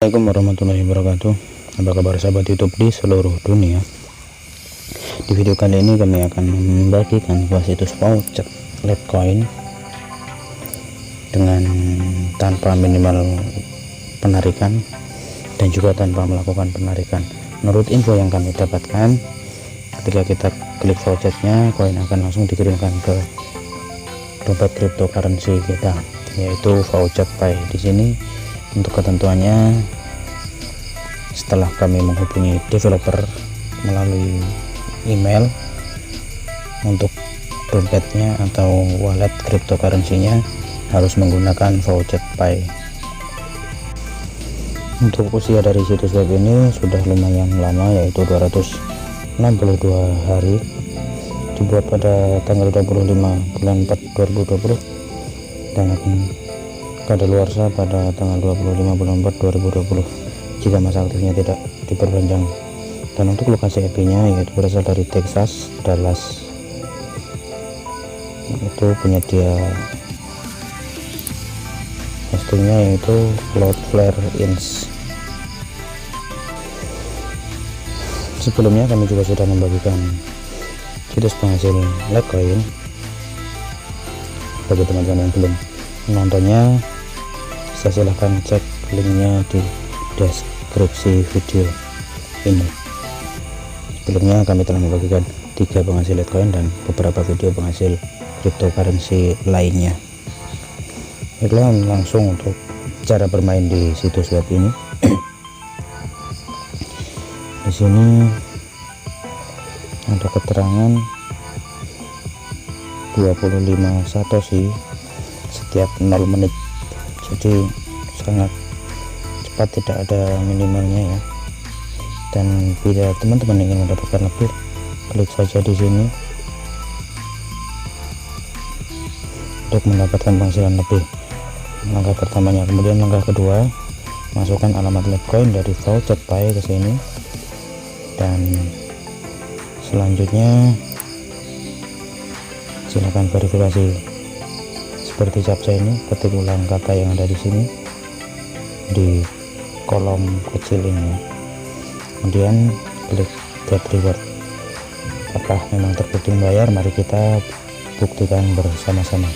Assalamualaikum warahmatullahi wabarakatuh. Apa kabar sahabat YouTube di seluruh dunia? Di video kali ini kami akan membagikan sebuah situs voucher Litecoin dengan tanpa minimal penarikan dan juga tanpa melakukan penarikan. Menurut info yang kami dapatkan, ketika kita klik vouchernya, koin akan langsung dikirimkan ke dompet cryptocurrency kita, yaitu voucher Pi. Di sini untuk ketentuannya, setelah kami menghubungi developer melalui email, untuk dompetnya atau wallet cryptocurrency-nya harus menggunakan voucher Pi. Untuk usia dari situs web ini sudah lumayan lama, yaitu 262 hari, dibuat pada tanggal 25 bulan 4 2020 dan akan kadaluarsa pada tanggal 25 bulan 4 2020 jika masa aktifnya tidak diperpanjang. Dan untuk lokasi IP-nya yaitu berasal dari Texas, Dallas. Itu penyedia hostingnya yaitu Cloudflare Inc. Sebelumnya kami juga sudah membagikan situs penghasil Litecoin. Bagi teman-teman yang belum menontonnya, silahkan cek linknya di deskripsi video ini. Sebelumnya kami telah membagikan 3 penghasil Litecoin dan beberapa video penghasil cryptocurrency lainnya. Baiklah, langsung untuk cara bermain di situs web ini. Di sini ada keterangan 25 satoshi setiap 0 menit, jadi sangat cepat, tidak ada minimalnya ya. Dan bila teman-teman ingin mendapatkan lebih, klik saja di sini untuk mendapatkan penghasilan lebih. Langkah pertamanya, kemudian langkah kedua, masukkan alamat Litecoin dari voucher Pi ke sini, dan selanjutnya silakan verifikasi seperti captcha ini. Ketik ulang kata yang ada di sini di kolom kecil ini, kemudian klik get reward. Apakah memang terbukti membayar? Mari kita buktikan bersama-sama.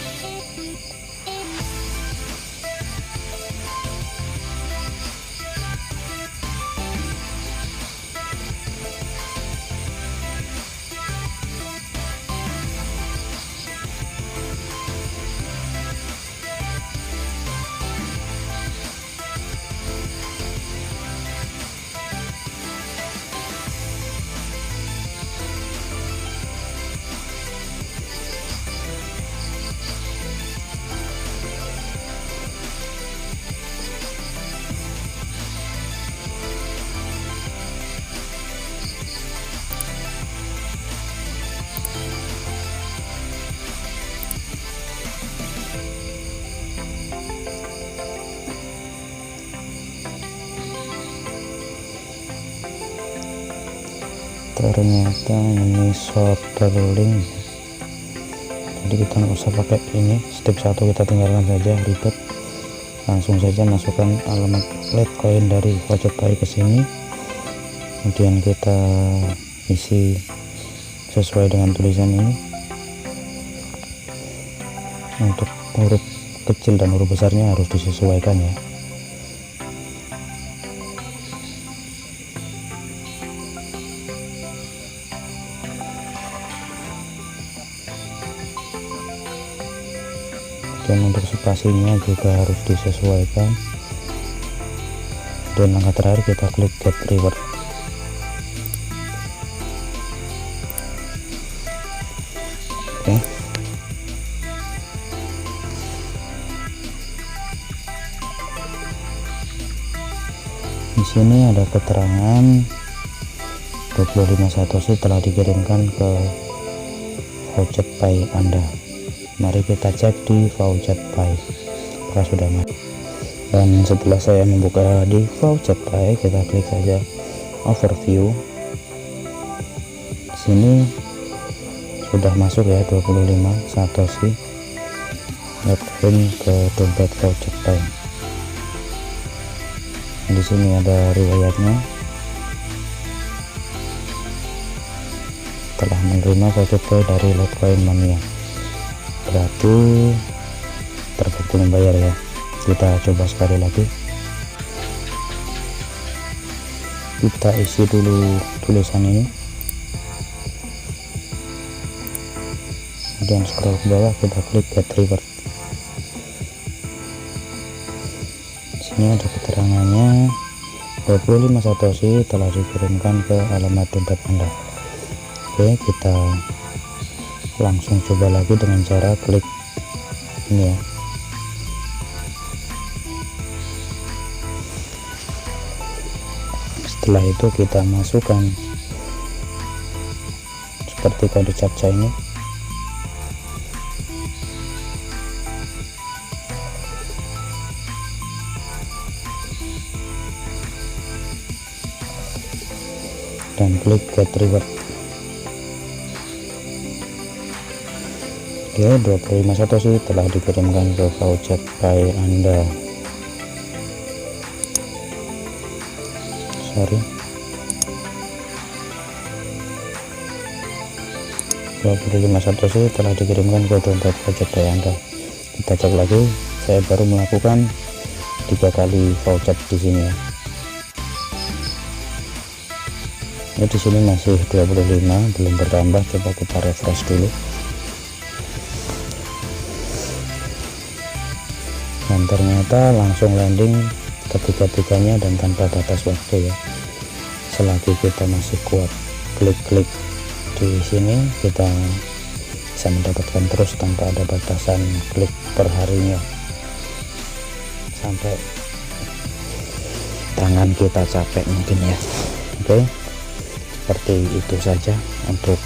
Ternyata ini shorterlink, jadi kita nggak usah pakai ini. Step 1 kita tinggalkan saja, ribet. Langsung saja masukkan alamat Litecoin dari voucher Pi ke sini, kemudian kita isi sesuai dengan tulisan ini. Untuk huruf kecil dan huruf besarnya harus disesuaikan ya. Dan untuk spasinya juga harus disesuaikan. Dan langkah terakhir kita klik get reward. Oke. Di sini ada keterangan 25 satoshi telah dikirimkan ke voucher Pi Anda. Mari kita cek di voucher Pi apakah sudah masuk. Dan setelah saya membuka di voucher Pi, kita klik saja overview. Di sini sudah masuk ya 25 satoshi Litecoin ke dompet voucher Pi. Di sini ada riwayatnya. Telah menerima voucher pay dari Litecoin Mania, berarti terbukti membayar ya. Kita coba sekali lagi, kita isi dulu tulisan ini, kemudian scroll ke bawah, kita klik get reward. Sini ada keterangannya, 25 satoshi telah dikirimkan ke alamat dompet Anda. Oke, kita langsung coba lagi dengan cara klik ini ya. Setelah itu kita masukkan seperti kode captcha ini. Dan klik get reward. Oke, 25 satoshi telah dikirimkan ke voucher pay Anda. Sorry, 25 satoshi telah dikirimkan ke dompet voucher pay Anda. Kita cek lagi, saya baru melakukan 3 kali voucher di sini ya. Ini di sini masih 25, belum bertambah. Coba kita refresh dulu. Dan ternyata langsung landing ketiga-tiganya dan tanpa batas waktu ya. Selagi kita masih kuat klik-klik di sini, kita bisa mendapatkan terus tanpa ada batasan klik per harinya, sampai tangan kita capek mungkin ya. Oke, seperti itu saja untuk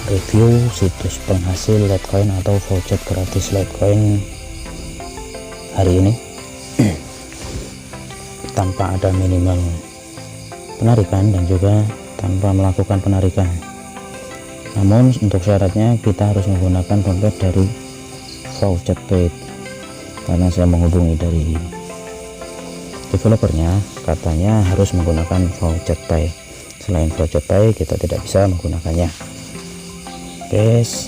review situs penghasil Litecoin atau voucher gratis Litecoin hari ini tanpa ada minimal penarikan dan juga tanpa melakukan penarikan. Namun untuk syaratnya kita harus menggunakan dompet dari voucher pay, karena saya menghubungi dari developernya, katanya harus menggunakan voucher pay. Selain voucher pay kita tidak bisa menggunakannya. Guys,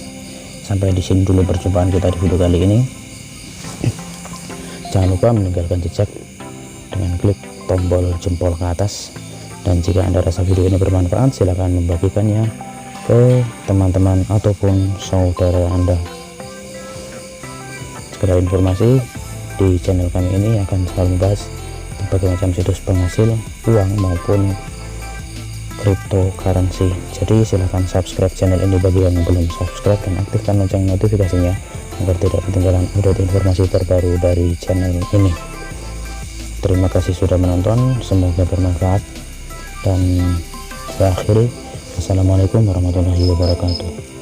sampai di sini dulu perjumpaan kita di video kali ini. Jangan lupa meninggalkan jejak dengan klik tombol jempol ke atas, dan jika Anda rasa video ini bermanfaat, silahkan membagikannya ke teman-teman ataupun saudara Anda. Sekedar informasi, di channel kami ini akan selalu membahas berbagai macam situs penghasil uang maupun cryptocurrency. Jadi silahkan subscribe channel ini bagi yang belum subscribe, dan aktifkan lonceng notifikasinya agar tidak ketinggalan update informasi terbaru dari channel ini. Terima kasih sudah menonton, semoga bermanfaat, dan saya akhiri. Assalamualaikum warahmatullahi wabarakatuh.